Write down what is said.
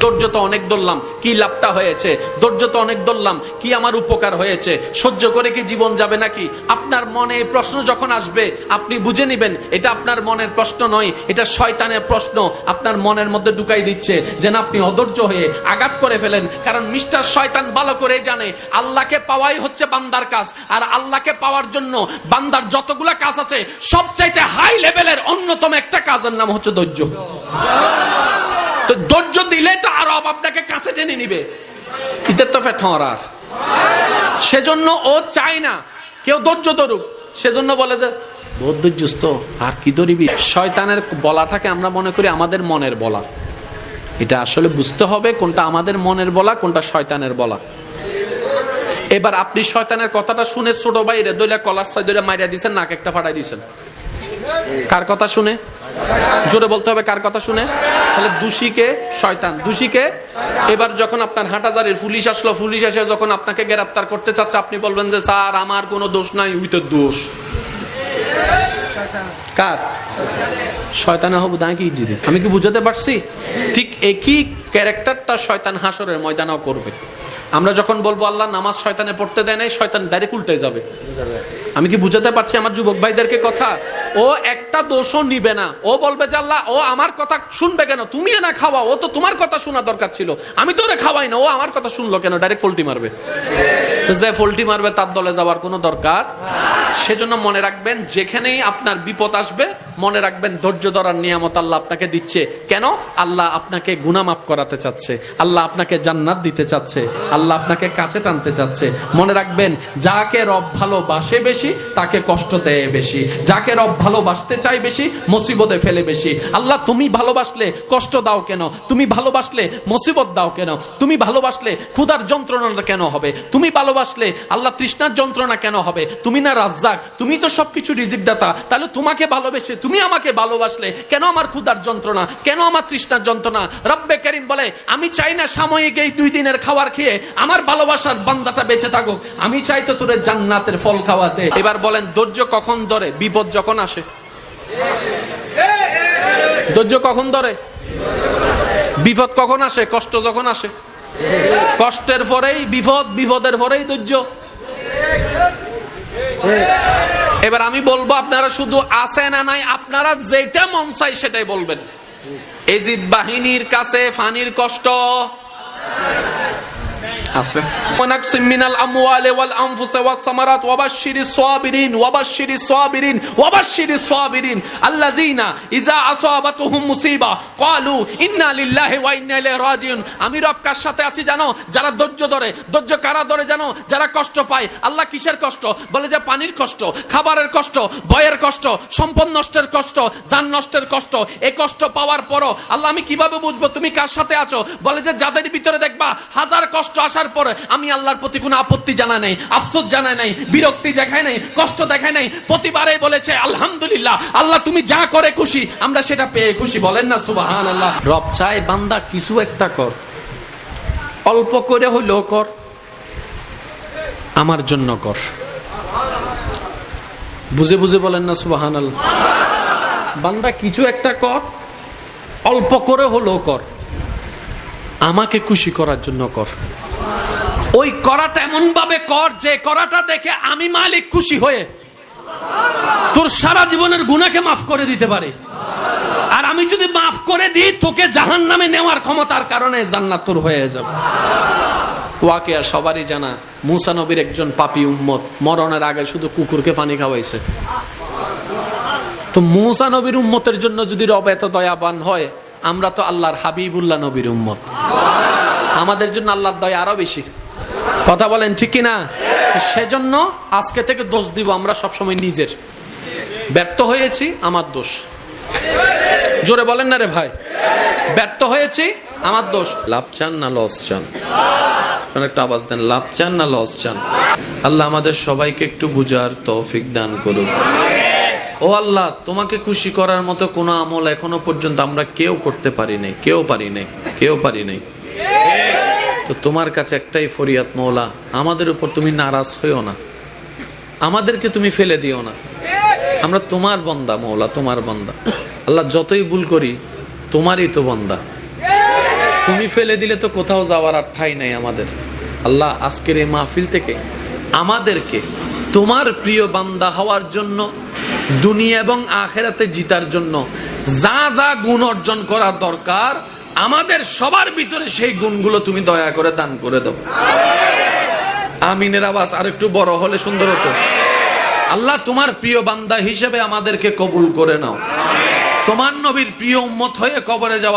ধৈর্য তো অনেক ধরলাম, কি লাভটা হয়েছে? ধৈর্য তো অনেক ধরলাম, কি আমার উপকার হয়েছে? সহ্য করে কি জীবন যাবে নাকি? আপনার মনে প্রশ্ন যখন আসবে আপনি বুঝে নেবেন এটা আপনার মনের প্রশ্ন নয়, এটা শয়তানের প্রশ্ন আপনার মনের মধ্যে ঢুকাই দিচ্ছে, যেন আপনি অধৈর্য হয়ে আঘাত করে ফেলেন। কারণ মিস্টার শয়তান ভালো করে জানে আল্লাহকে পাওয়াই হচ্ছে বান্দার কাজ, আর আল্লাহকে পাওয়ার জন্য বান্দার যতগুলা কাজ আছে সবচাইতে হাই লেভেলের অন্যতম একটা কাজের নাম হচ্ছে ধৈর্য। তো ধৈর্য দিলে তো আরো আপনাকে কাছে টেনে নিবে, ইতের তো ফেটরার। সেজন্য ও চায় না কেউ ধৈর্য ধরুক, সেজন্য বলে যে বহুত ধৈর্যস্ত আর কি ধরিবি। শয়তানের বলাটাকে আমরা মনে করি আমাদের মনের বলা, এটা আসলে বুঝতে হবে কোনটা আমাদের মনের বলা কোনটা শয়তানের বলা। এবার আপনি শয়তানের কথাটা শুনে ছোট ভাইরে দইলা কলার সাইড দইলা মাইরা দিয়েছেন, নাক একটা ফাটাই দিয়েছেন। কার কথা শুনে? জোরে বলতে হবে, কার কথা শুনে? তাহলে দোষীকে শয়তান, দোষীকে। এবার যখন আপনার হাটহাজারির পুলিশ আসলো, পুলিশ এসে যখন আপনাকে গ্রেফতার করতে চাচ্ছে, আপনি বলবেন যে স্যার আমার কোনো দোষ নাই, উইথের দোষ কার? শয়তানে হবু দাঁড়িয়ে কি জিরে। আমি কি বুঝাতে পারছি? ঠিক একই ক্যারেক্টারটা শয়তান হাসরের ময়দানেও করবে। আমরা যখন বলবো আল্লাহ নামাজ শয়তানে পড়তে দেয় নাই, শয়তান ডাইরেক্ট উল্টে যাবে। আমি কি বুঝাতে পারছি আমার যুবক ভাইদেরকে কথা? ও একটা দোষও নিবে না, ও বলবে যে আল্লাহ ও আমার কথা শুনবে কেন? তুমি না খাওয়া, ও তো তোমার কথা শোনা দরকার ছিল, আমি তো ওরে খাওয়াই না, ও আমার কথা শুনলো কেন? ডাইরেক্ট ফল্টি মারবে। তো যে ফল্টি মারবে তার দলে যাওয়ার কোনো দরকার। সেজন্য মনে রাখবেন যেখানেই আপনার বিপদ আসবে মনে রাখবেন ধৈর্য ধরার নিয়ামত আল্লাহ আপনাকে দিচ্ছে। কেন? আল্লাহ আপনাকে গুনাহ মাফ করাতে চাচ্ছে, আল্লাহ আপনাকে জান্নাত দিতে চাচ্ছে, আল্লাহ আপনাকে কাছে টানতে চাচ্ছে। মনে রাখবেন যাকে রব ভালোবাসে বেশি তাকে কষ্ট দেয় বেশি, যাকে রব ভালোবাসতে চাই বেশি মুসিবতে ফেলে বেশি। আল্লাহ তুমি ভালোবাসলে কষ্ট দাও কেন? তুমি ভালোবাসলে মুসিবত দাও কেন? তুমি ভালোবাসলে ক্ষুধার যন্ত্রণা কেন হবে? তুমি ভালোবাসলে আল্লাহ তৃষ্ণার যন্ত্রণা কেন হবে? তুমি না রাজ্জাক, তুমি তো সবকিছু রিজিক দাতা, তাহলে তোমাকে ভালোবেসে তুমি আমাকে ভালোবাসলে কেন আমার ক্ষুধার যন্ত্রণা, কেন আমার তৃষ্ণার যন্ত্রণা? রব্বে করিম বলে আমি চাই না সাময়িক এই 2 দিনের খাবার খেয়ে আমার ভালোবাসার বান্দাটা বেঁচে থাকুক, আমি চাই তো তোর জান্নাতের ফল খাওয়াতে। এবার বলেন ধৈর্য কখন ধরে? বিপদ যখন আসে। ধৈর্য কখন ধরে? বিপদ কখন আসে? কষ্ট যখন আসে। কষ্টের পরেই বিপদ, বিপদের পরেই ধৈর্য। এবার আমি বলবো আপনারা শুধু আছে না নাই, আপনারা যেটা মন চাই সেটাই বলবেন। এজিদ বাহিনীর কাছে ফানির কষ্ট আছে। মিনাল আমওয়ালি ওয়াল আনফুসি ওয়াস সামারাত ওয়াবাশশিরিস সাবিরিন ওয়াবাশশিরিস সাবিরিন ওয়াবাশশিরিস সাবিরিন আল্লাযিনা ইযা আসাবাতুহুম মুসিবা ক্বালু ইন্না লিল্লাহি ওয়া ইন্না ইলাইহি রাজিউন। আমি রব কার সাথে আছি জানো? যারা ধৈর্য ধরে। ধৈর্য কারা ধরে জানো? যারা কষ্ট পায়। আল্লাহ কিসের কষ্ট? বলে যে পানির কষ্ট, খাবারের কষ্ট, ভয়ের কষ্ট, সম্পদ নষ্টের কষ্ট, জান নষ্টের কষ্ট। এই কষ্ট পাওয়ার পরও আল্লাহ আমি কিভাবে বুঝবো তুমি কার সাথে আছো? বলে যে যাদের ভিতরে দেখবা হাজার কষ্ট আসার পরে আমি আল্লাহর প্রতি কোনো আপত্তি জানা নাই, আফসোস জানা নাই, বিরক্তি দেখায় নাই, কষ্ট দেখায় নাই, প্রতিবারে বলেছে আলহামদুলিল্লাহ আল্লাহ তুমি যা করে খুশি, আমরা সেটা পেয়ে খুশি। বলেন না সুবহানাল্লাহ। রব চায় বান্দা কিছু একটা কর, অল্প করে হইলেও কর, আমার জন্য কর। বুঝে বুঝে বলেন না সুবহানাল্লাহ। বান্দা কিছু একটা কর, অল্প করে হলেও কর, আমাকে খুশি করার জন্য কর। ওই করাটা এমন ভাবে কর যে করাটা দেখে আমি মালিক খুশি হয়ে তোর সারা জীবনের গুনাহকে মাফ করে দিতে পারে। আর আমি যদি মাফ করে দিই তোকে জাহান্নামে নেওয়ার ক্ষমতার কারণে জান্নাত তোর হয়ে যাবে। ওয়াকিয়া সবারই জানা, মুসা নবীর একজন পাপী উম্মত মরণের আগে শুধু কুকুরকে পানি খাওয়াইছে। তো মুসা নবীর উম্মতের জন্য যদি রব এত দয়াবান হয়, আমরা তো আল্লাহর হাবিবুল্লাহ নবীর উম্মত, আমাদের জন্য আল্লাহর দয়া আরো বেশি। কথা বলেন ঠিক কিনা? সেজন্য আজকে থেকে দোষ দিব আমরা সবসময় নিজের। ব্যর্থ হয়েছি আমার দোষ। জোরে বলেন না রে ভাই, ব্যর্থ হয়েছি আমার দোষ। লাভ চান না লস চান? একটা আওয়াজ দেন, লাভ চান না লস চান? আল্লাহ আমাদের সবাইকে একটু বুঝার তৌফিক দান করুন। ও আল্লাহ, তোমাকে খুশি করার মতো কোনো আমল এখনো পর্যন্ত আমরা কেউ করতে পারি নাই, কেউ পারি নাই। তো তোমার কাছে একটাই ফরিয়াদ, মওলা আমাদের উপর তুমি নারাজ হইও না, আমাদেরকে তুমি ফেলে দিও না। আমরা তোমার বান্দা মওলা, তোমার বান্দা। আল্লাহ যতই ভুল করি তোমারই তো বান্দা। তুমি ফেলে দিলে তো কোথাও যাওয়ার আর ঠাঁই নাই আমাদের। আল্লাহ আজকের এই মাহফিল থেকে আমাদেরকে তোমার প্রিয় বান্দা হওয়ার জন্য, দুনিয়া এবং আখেরাতে জিতার জন্য যা যা গুণ অর্জন করা দরকার আমাদের সবার ভিতরে সেই গুণগুলো তুমি দয়া করে দান করে দাও। আমিনের আওয়াজ আরেকটু বড় হলে সুন্দর হতো। আল্লাহ তোমার প্রিয় বান্দা হিসেবে আমাদেরকে কবুল করে নাও। তোমার নবীর প্রিয় উম্মত হয়ে কবরে যাওয়া